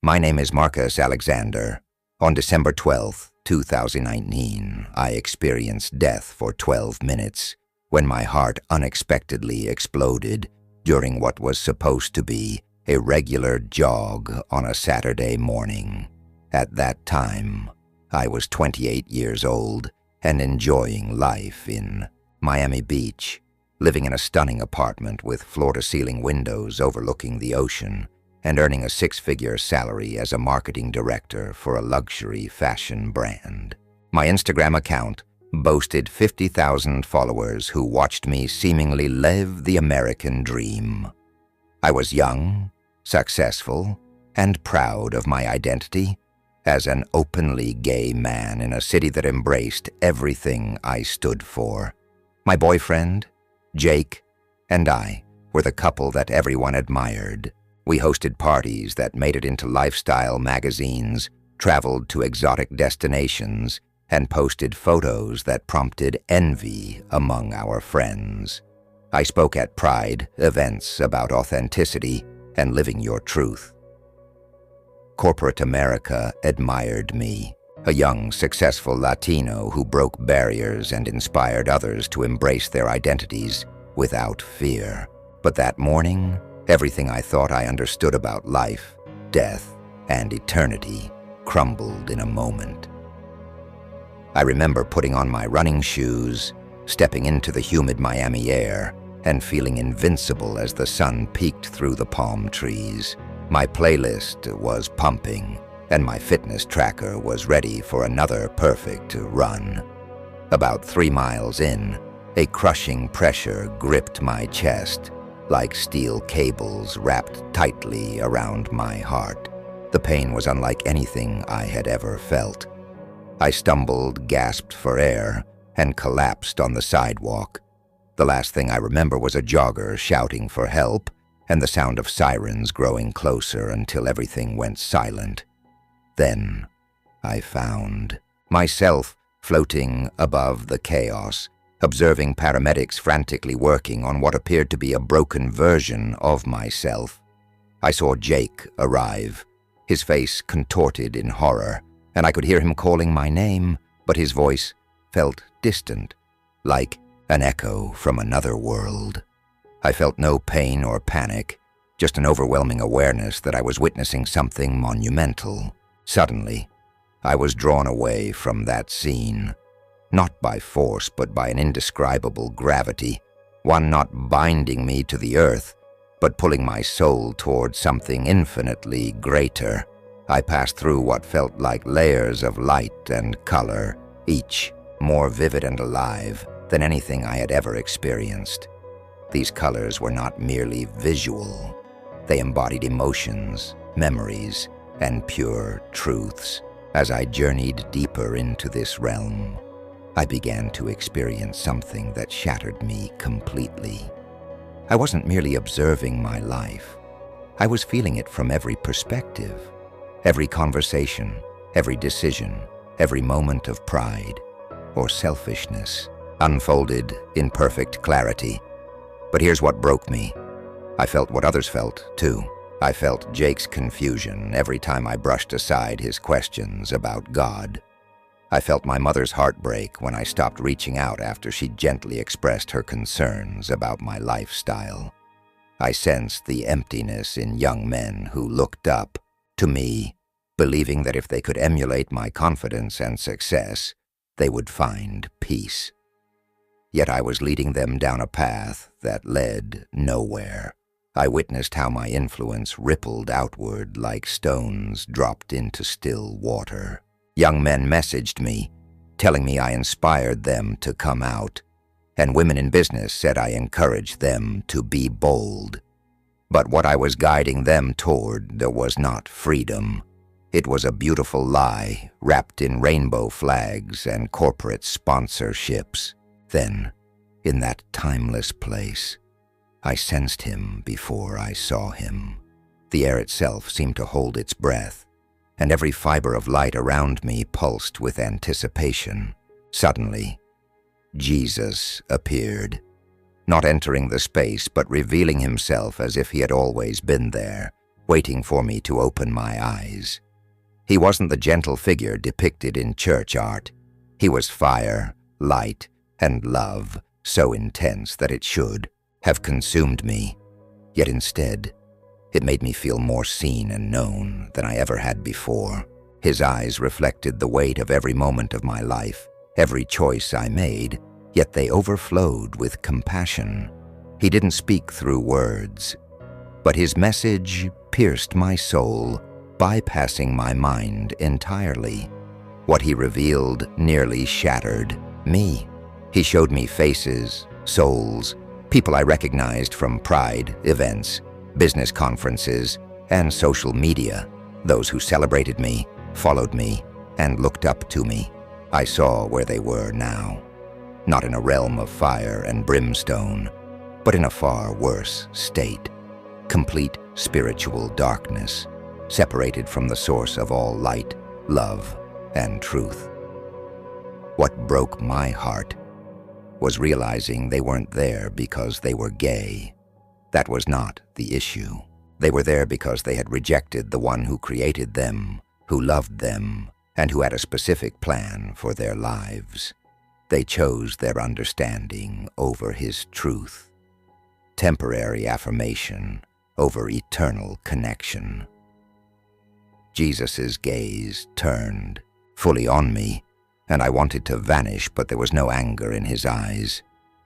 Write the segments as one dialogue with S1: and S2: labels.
S1: My name is Marcus Alexander. On December 12th, 2019, I experienced death for 12 minutes when my heart unexpectedly exploded during what was supposed to be a regular jog on a Saturday morning. At that time, I was 28 years old and enjoying life in Miami Beach, living in a stunning apartment with floor-to-ceiling windows overlooking the ocean and earning a six-figure salary as a marketing director for a luxury fashion brand. My Instagram account boasted 50,000 followers who watched me seemingly live the American dream. I was young, successful, and proud of my identity as an openly gay man in a city that embraced everything I stood for. My boyfriend, Jake, and I were the couple that everyone admired. We hosted parties that made it into lifestyle magazines, traveled to exotic destinations, and posted photos that prompted envy among our friends. I spoke at Pride events about authenticity and living your truth. Corporate America admired me, a young, successful Latino who broke barriers and inspired others to embrace their identities without fear. But that morning, everything I thought I understood about life, death, and eternity crumbled in a moment. I remember putting on my running shoes, stepping into the humid Miami air, and feeling invincible as the sun peeked through the palm trees. My playlist was pumping, and my fitness tracker was ready for another perfect run. About 3 miles in, a crushing pressure gripped my chest, like steel cables wrapped tightly around my heart. The pain was unlike anything I had ever felt. I stumbled, gasped for air, and collapsed on the sidewalk. The last thing I remember was a jogger shouting for help and the sound of sirens growing closer until everything went silent. Then I found myself floating above the chaos, observing paramedics frantically working on what appeared to be a broken version of myself. I saw Jake arrive, his face contorted in horror, and I could hear him calling my name, but his voice felt distant, like an echo from another world. I felt no pain or panic, just an overwhelming awareness that I was witnessing something monumental. Suddenly, I was drawn away from that scene, not by force, but by an indescribable gravity, one not binding me to the earth, but pulling my soul toward something infinitely greater. I passed through what felt like layers of light and color, each more vivid and alive than anything I had ever experienced. These colors were not merely visual. They embodied emotions, memories, and pure truths. As I journeyed deeper into this realm, I began to experience something that shattered me completely. I wasn't merely observing my life. I was feeling it from every perspective. Every conversation, every decision, every moment of pride or selfishness unfolded in perfect clarity. But here's what broke me. I felt what others felt, too. I felt Jake's confusion every time I brushed aside his questions about God. I felt my mother's heartbreak when I stopped reaching out after she gently expressed her concerns about my lifestyle. I sensed the emptiness in young men who looked up to me, believing that if they could emulate my confidence and success, they would find peace. Yet I was leading them down a path that led nowhere. I witnessed how my influence rippled outward like stones dropped into still water. Young men messaged me, telling me I inspired them to come out, and women in business said I encouraged them to be bold. But what I was guiding them toward was not freedom. It was a beautiful lie wrapped in rainbow flags and corporate sponsorships. Then, in that timeless place, I sensed him before I saw him. The air itself seemed to hold its breath, and every fiber of light around me pulsed with anticipation. Suddenly, Jesus appeared, not entering the space but revealing himself as if he had always been there, waiting for me to open my eyes. He wasn't the gentle figure depicted in church art. He was fire, light, and love, so intense that it should have consumed me. Yet instead, it made me feel more seen and known than I ever had before. His eyes reflected the weight of every moment of my life, every choice I made, yet they overflowed with compassion. He didn't speak through words, but his message pierced my soul, bypassing my mind entirely. What he revealed nearly shattered me. He showed me faces, souls, people I recognized from Pride events, business conferences, and social media, those who celebrated me, followed me, and looked up to me. I saw where they were now, not in a realm of fire and brimstone, but in a far worse state, complete spiritual darkness, separated from the source of all light, love, and truth. What broke my heart was realizing they weren't there because they were gay. That was not the issue. They were there because they had rejected the one who created them, who loved them, and who had a specific plan for their lives. They chose their understanding over his truth, temporary affirmation over eternal connection. Jesus' gaze turned fully on me, and I wanted to vanish, but there was no anger in his eyes,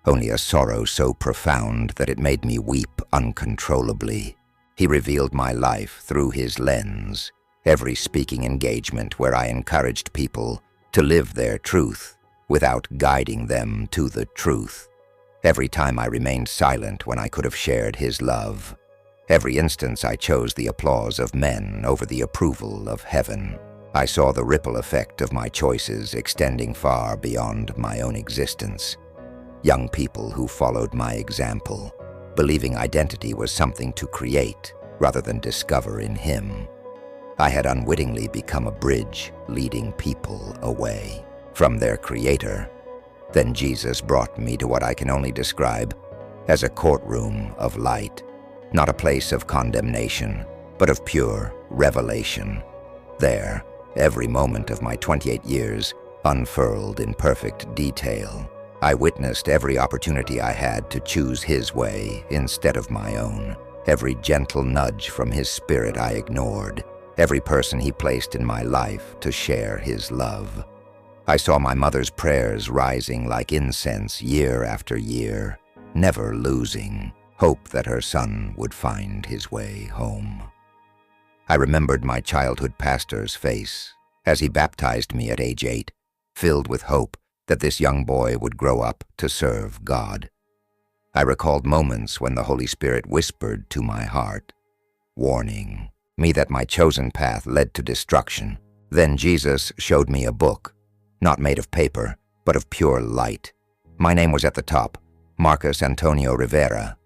S1: only a sorrow so profound that it made me weep uncontrollably. He revealed my life through his lens, every speaking engagement where I encouraged people to live their truth without guiding them to the truth. Every time I remained silent when I could have shared his love. Every instance I chose the applause of men over the approval of heaven. I saw the ripple effect of my choices extending far beyond my own existence. Young people who followed my example, believing identity was something to create rather than discover in him. I had unwittingly become a bridge leading people away from their creator. Then Jesus brought me to what I can only describe as a courtroom of light, not a place of condemnation, but of pure revelation. There, every moment of my 28 years unfurled in perfect detail. I witnessed every opportunity I had to choose his way instead of my own. Every gentle nudge from his spirit I ignored. Every person he placed in my life to share his love. I saw my mother's prayers rising like incense year after year, never losing hope that her son would find his way home. I remembered my childhood pastor's face as he baptized me at age 8, filled with hope that this young boy would grow up to serve God. I recalled moments when the Holy Spirit whispered to my heart, warning me that my chosen path led to destruction. Then Jesus showed me a book, not made of paper, but of pure light. My name was at the top, Marcus Antonio Rivera.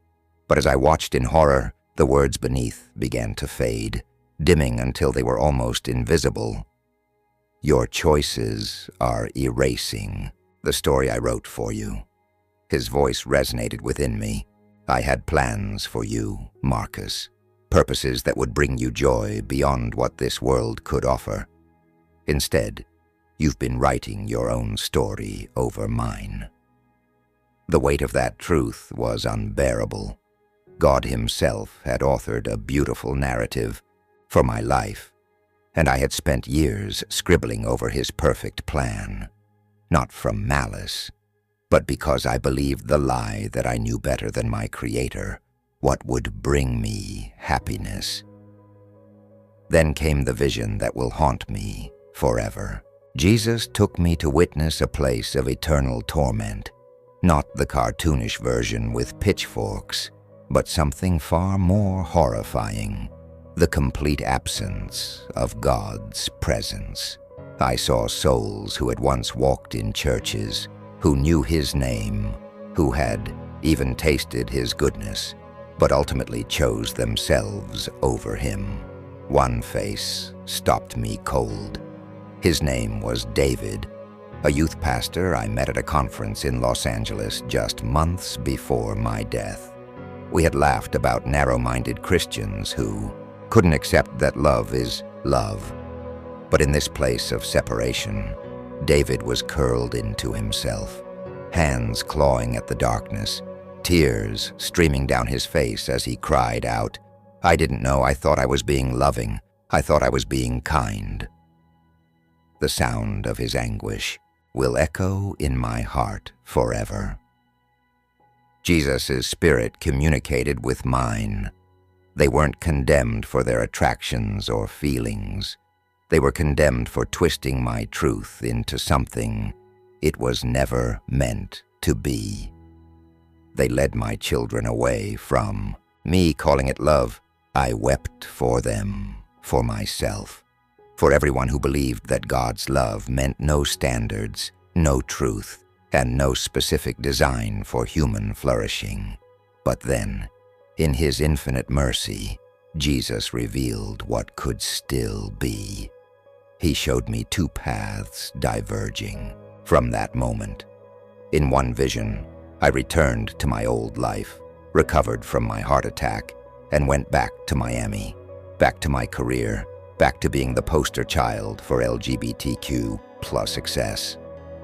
S1: But as I watched in horror, the words beneath began to fade, dimming until they were almost invisible. Your choices are erasing the story I wrote for you. His voice resonated within me. I had plans for you, Marcus, purposes that would bring you joy beyond what this world could offer. Instead, you've been writing your own story over mine. The weight of that truth was unbearable. God himself had authored a beautiful narrative for my life, and I had spent years scribbling over his perfect plan, not from malice, but because I believed the lie that I knew better than my Creator what would bring me happiness. Then came the vision that will haunt me forever. Jesus took me to witness a place of eternal torment, not the cartoonish version with pitchforks, but something far more horrifying, the complete absence of God's presence. I saw souls who had once walked in churches, who knew his name, who had even tasted his goodness, but ultimately chose themselves over him. One face stopped me cold. His name was David, a youth pastor I met at a conference in Los Angeles just months before my death. We had laughed about narrow-minded Christians who couldn't accept that love is love. But in this place of separation, David was curled into himself, hands clawing at the darkness, tears streaming down his face as he cried out, "I didn't know. I thought I was being loving. I thought I was being kind." The sound of his anguish will echo in my heart forever. Jesus' spirit communicated with mine. They weren't condemned for their attractions or feelings. They were condemned for twisting my truth into something it was never meant to be. They led my children away from me calling it love. I wept for them, for myself, for everyone who believed that God's love meant no standards, no truth, and no specific design for human flourishing. But then, in his infinite mercy, Jesus revealed what could still be. He showed me two paths diverging from that moment. In one vision, I returned to my old life, recovered from my heart attack, and went back to Miami, back to my career, back to being the poster child for LGBTQ plus success.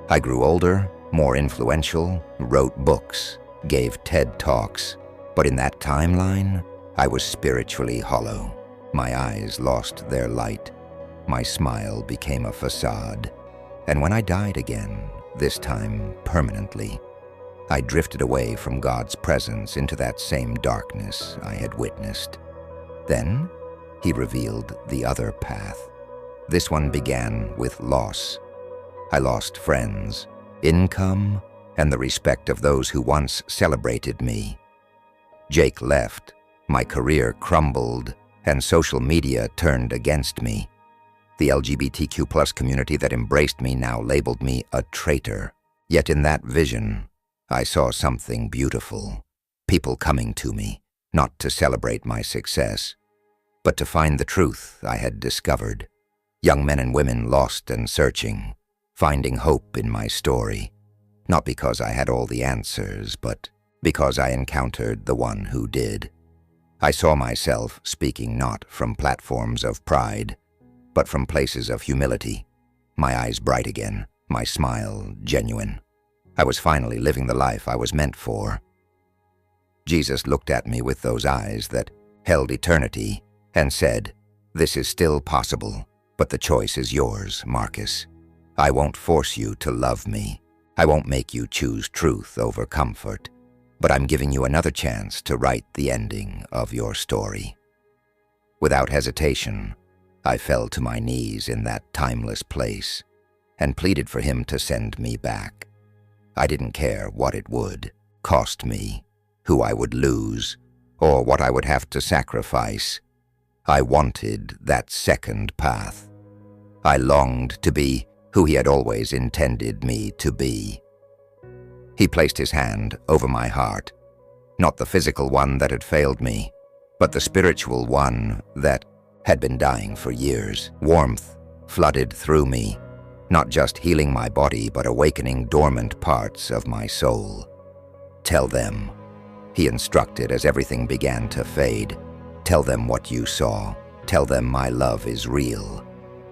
S1: I grew older, more influential, wrote books, gave TED Talks, but in that timeline, I was spiritually hollow. My eyes lost their light. My smile became a facade. And when I died again, this time permanently, I drifted away from God's presence into that same darkness I had witnessed. Then, he revealed the other path. This one began with loss. I lost friends, income, and the respect of those who once celebrated me. Jake left, my career crumbled, and social media turned against me. The LGBTQ plus community that embraced me now labeled me a traitor. Yet in that vision, I saw something beautiful. People coming to me, not to celebrate my success, but to find the truth I had discovered. Young men and women lost and searching, finding hope in my story, not because I had all the answers, but because I encountered the one who did. I saw myself speaking not from platforms of pride, but from places of humility, my eyes bright again, my smile genuine. I was finally living the life I was meant for. Jesus looked at me with those eyes that held eternity and said, "This is still possible, but the choice is yours, Marcus. I won't force you to love me. I won't make you choose truth over comfort, but I'm giving you another chance to write the ending of your story." Without hesitation, I fell to my knees in that timeless place and pleaded for him to send me back. I didn't care what it would cost me, who I would lose, or what I would have to sacrifice. I wanted that second path. I longed to be who he had always intended me to be. He placed his hand over my heart, not the physical one that had failed me, but the spiritual one that had been dying for years. Warmth flooded through me, not just healing my body, but awakening dormant parts of my soul. "Tell them," he instructed as everything began to fade. "Tell them what you saw. Tell them my love is real,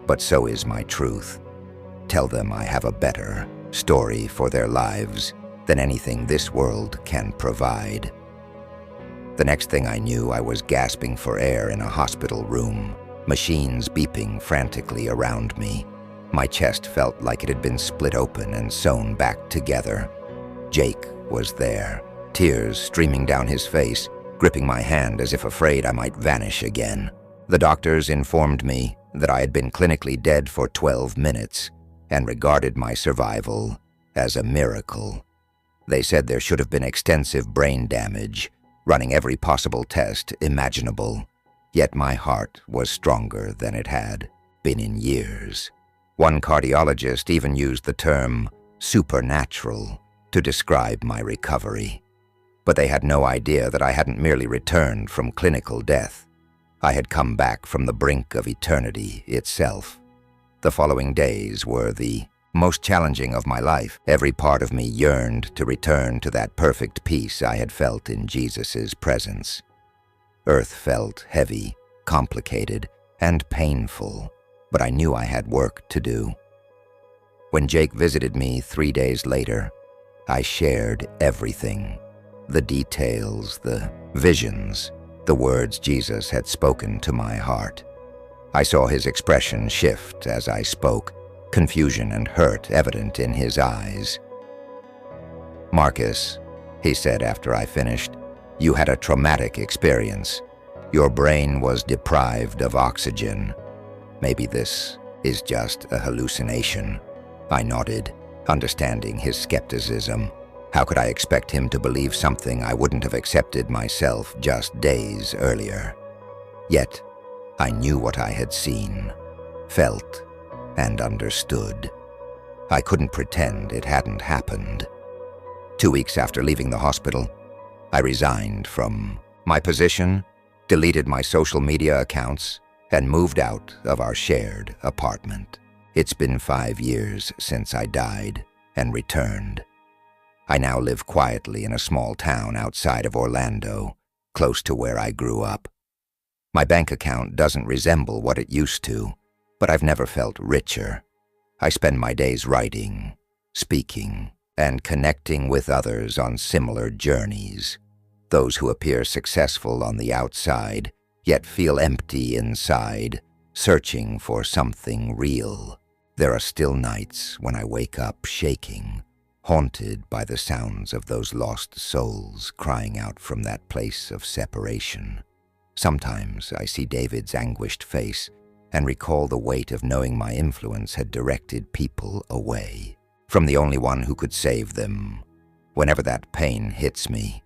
S1: but so is my truth. Tell them I have a better story for their lives than anything this world can provide." The next thing I knew, I was gasping for air in a hospital room, machines beeping frantically around me. My chest felt like it had been split open and sewn back together. Jake was there, tears streaming down his face, gripping my hand as if afraid I might vanish again. The doctors informed me that I had been clinically dead for 12 minutes and regarded my survival as a miracle. They said there should have been extensive brain damage, running every possible test imaginable, yet my heart was stronger than it had been in years. One cardiologist even used the term supernatural to describe my recovery. But they had no idea that I hadn't merely returned from clinical death. I had come back from the brink of eternity itself. The following days were the most challenging of my life. Every part of me yearned to return to that perfect peace I had felt in Jesus' presence. Earth felt heavy, complicated and painful, but I knew I had work to do. When Jake visited me 3 days later, I shared everything. The details, the visions, the words Jesus had spoken to my heart. I saw his expression shift as I spoke, confusion and hurt evident in his eyes. "Marcus," he said after I finished, "you had a traumatic experience. Your brain was deprived of oxygen. Maybe this is just a hallucination." I nodded, understanding his skepticism. How could I expect him to believe something I wouldn't have accepted myself just days earlier? Yet, I knew what I had seen, felt, and understood. I couldn't pretend it hadn't happened. 2 weeks after leaving the hospital, I resigned from my position, deleted my social media accounts, and moved out of our shared apartment. It's been 5 years since I died and returned. I now live quietly in a small town outside of Orlando, close to where I grew up. My bank account doesn't resemble what it used to, but I've never felt richer. I spend my days writing, speaking, and connecting with others on similar journeys. Those who appear successful on the outside, yet feel empty inside, searching for something real. There are still nights when I wake up shaking, haunted by the sounds of those lost souls crying out from that place of separation. Sometimes I see David's anguished face and recall the weight of knowing my influence had directed people away from the only one who could save them. Whenever that pain hits me,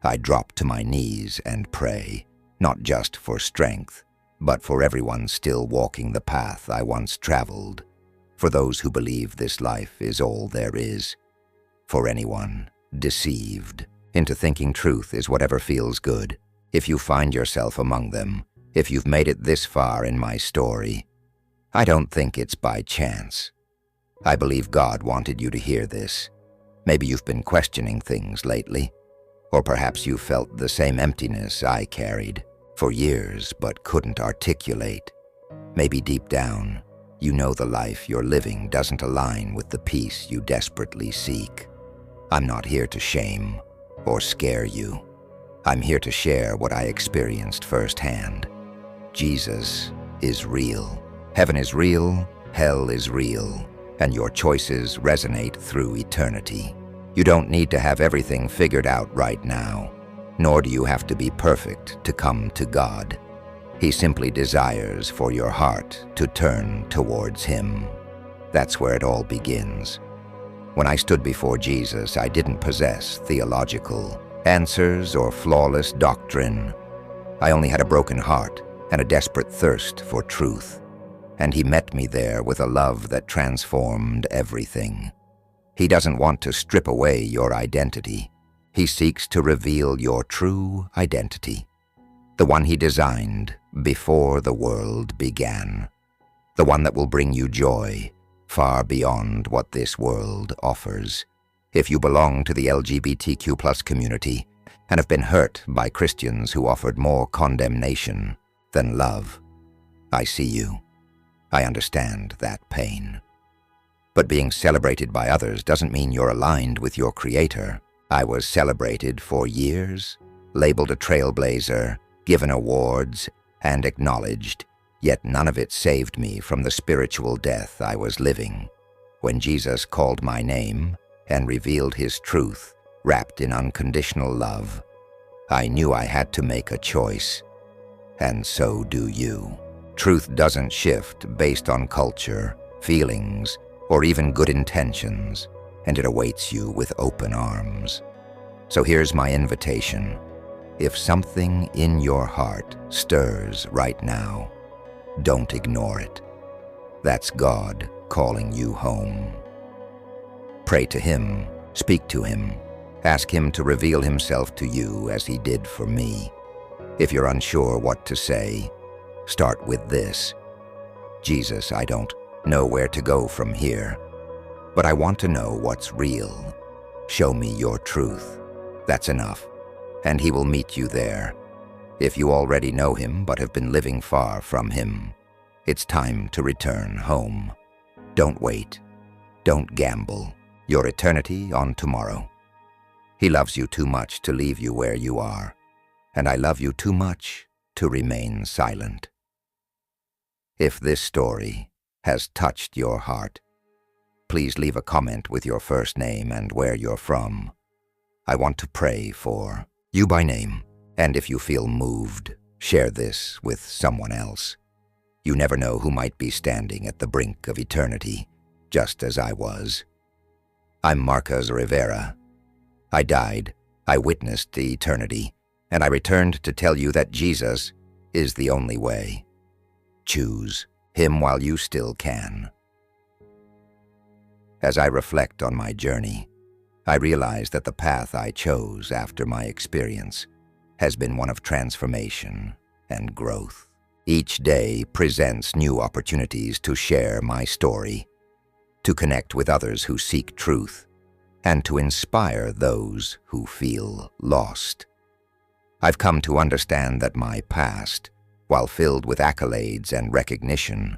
S1: I drop to my knees and pray, not just for strength, but for everyone still walking the path I once traveled, for those who believe this life is all there is, for anyone deceived into thinking truth is whatever feels good. If you find yourself among them, if you've made it this far in my story, I don't think it's by chance. I believe God wanted you to hear this. Maybe you've been questioning things lately, or perhaps you felt the same emptiness I carried for years but couldn't articulate. Maybe deep down, you know the life you're living doesn't align with the peace you desperately seek. I'm not here to shame or scare you. I'm here to share what I experienced firsthand. Jesus is real. Heaven is real, hell is real, and your choices resonate through eternity. You don't need to have everything figured out right now, nor do you have to be perfect to come to God. He simply desires for your heart to turn towards Him. That's where it all begins. When I stood before Jesus, I didn't possess theological answers or flawless doctrine. I only had a broken heart and a desperate thirst for truth. And He met me there with a love that transformed everything. He doesn't want to strip away your identity. He seeks to reveal your true identity, the one He designed before the world began, the one that will bring you joy far beyond what this world offers. If you belong to the LGBTQ+ community and have been hurt by Christians who offered more condemnation than love, I see you. I understand that pain. But being celebrated by others doesn't mean you're aligned with your Creator. I was celebrated for years, labeled a trailblazer, given awards, and acknowledged, yet none of it saved me from the spiritual death I was living. When Jesus called my name and revealed His truth, wrapped in unconditional love, I knew I had to make a choice, and so do you. Truth doesn't shift based on culture, feelings, or even good intentions, and it awaits you with open arms. So here's my invitation. If something in your heart stirs right now, don't ignore it. That's God calling you home. Pray to Him, speak to Him, ask Him to reveal Himself to you as He did for me. If you're unsure what to say, start with this. Jesus, I don't know where to go from here, but I want to know what's real. Show me your truth. That's enough, and He will meet you there. If you already know him but have been living far from him, it's time to return home. Don't wait. Don't gamble your eternity on tomorrow. He loves you too much to leave you where you are, and I love you too much to remain silent. If this story has touched your heart, please leave a comment with your first name and where you're from. I want to pray for you by name, and if you feel moved, share this with someone else. You never know who might be standing at the brink of eternity, just as I was. I'm Marcos Rivera. I died, I witnessed the eternity, and I returned to tell you that Jesus is the only way. Choose him while you still can. As I reflect on my journey, I realize that the path I chose after my experience has been one of transformation and growth. Each day presents new opportunities to share my story, to connect with others who seek truth, and to inspire those who feel lost. I've come to understand that my past, while filled with accolades and recognition,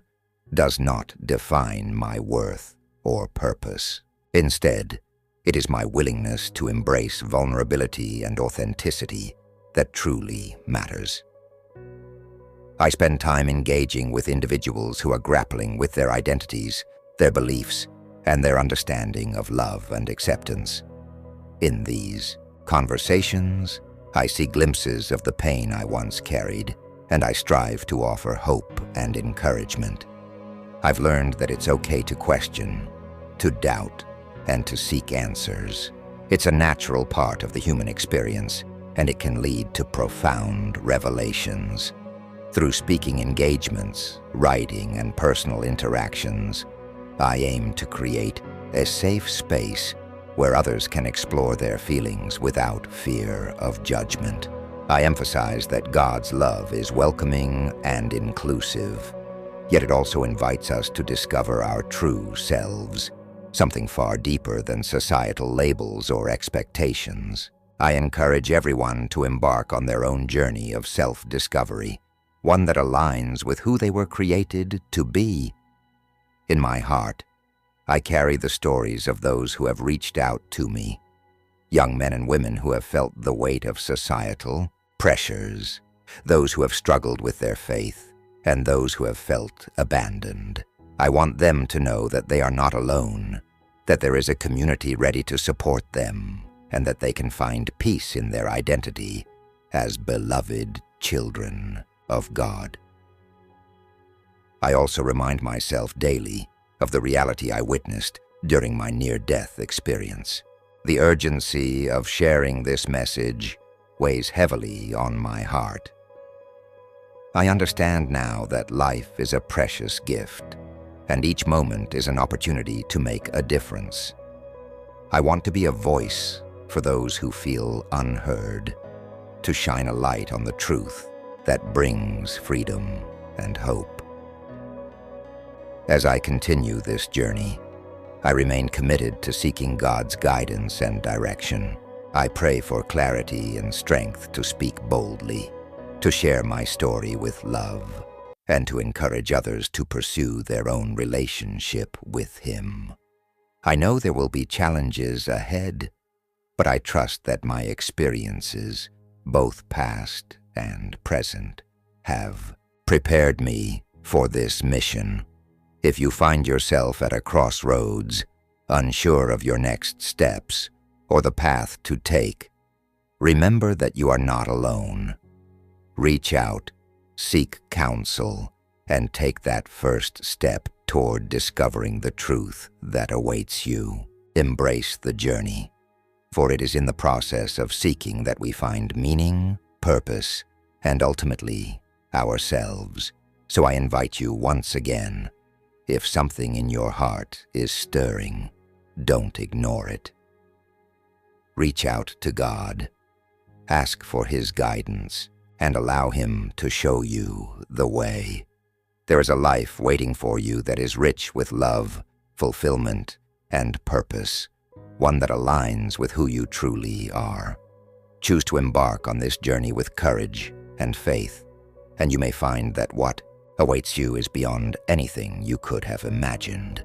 S1: does not define my worth or purpose. Instead, it is my willingness to embrace vulnerability and authenticity that truly matters. I spend time engaging with individuals who are grappling with their identities, their beliefs, and their understanding of love and acceptance. In these conversations, I see glimpses of the pain I once carried, and I strive to offer hope and encouragement. I've learned that it's okay to question, to doubt, and to seek answers. It's a natural part of the human experience, and it can lead to profound revelations. Through speaking engagements, writing, and personal interactions, I aim to create a safe space where others can explore their feelings without fear of judgment. I emphasize that God's love is welcoming and inclusive, yet it also invites us to discover our true selves, something far deeper than societal labels or expectations. I encourage everyone to embark on their own journey of self-discovery, one that aligns with who they were created to be. In my heart, I carry the stories of those who have reached out to me, young men and women who have felt the weight of societal pressures, those who have struggled with their faith, and those who have felt abandoned. I want them to know that they are not alone, that there is a community ready to support them, and that they can find peace in their identity as beloved children of God. I also remind myself daily of the reality I witnessed during my near-death experience. The urgency of sharing this message weighs heavily on my heart. I understand now that life is a precious gift, and each moment is an opportunity to make a difference. I want to be a voice for those who feel unheard, to shine a light on the truth that brings freedom and hope. As I continue this journey, I remain committed to seeking God's guidance and direction. I pray for clarity and strength to speak boldly, to share my story with love, and to encourage others to pursue their own relationship with Him. I know there will be challenges ahead, but I trust that my experiences, both past and present, have prepared me for this mission. If you find yourself at a crossroads, unsure of your next steps or the path to take, remember that you are not alone. Reach out, seek counsel, and take that first step toward discovering the truth that awaits you. Embrace the journey, for it is in the process of seeking that we find meaning, purpose, and ultimately ourselves. So I invite you once again, if something in your heart is stirring, don't ignore it. Reach out to God, ask for His guidance, and allow Him to show you the way. There is a life waiting for you that is rich with love, fulfillment, and purpose, one that aligns with who you truly are. Choose to embark on this journey with courage and faith, and you may find that what awaits you is beyond anything you could have imagined.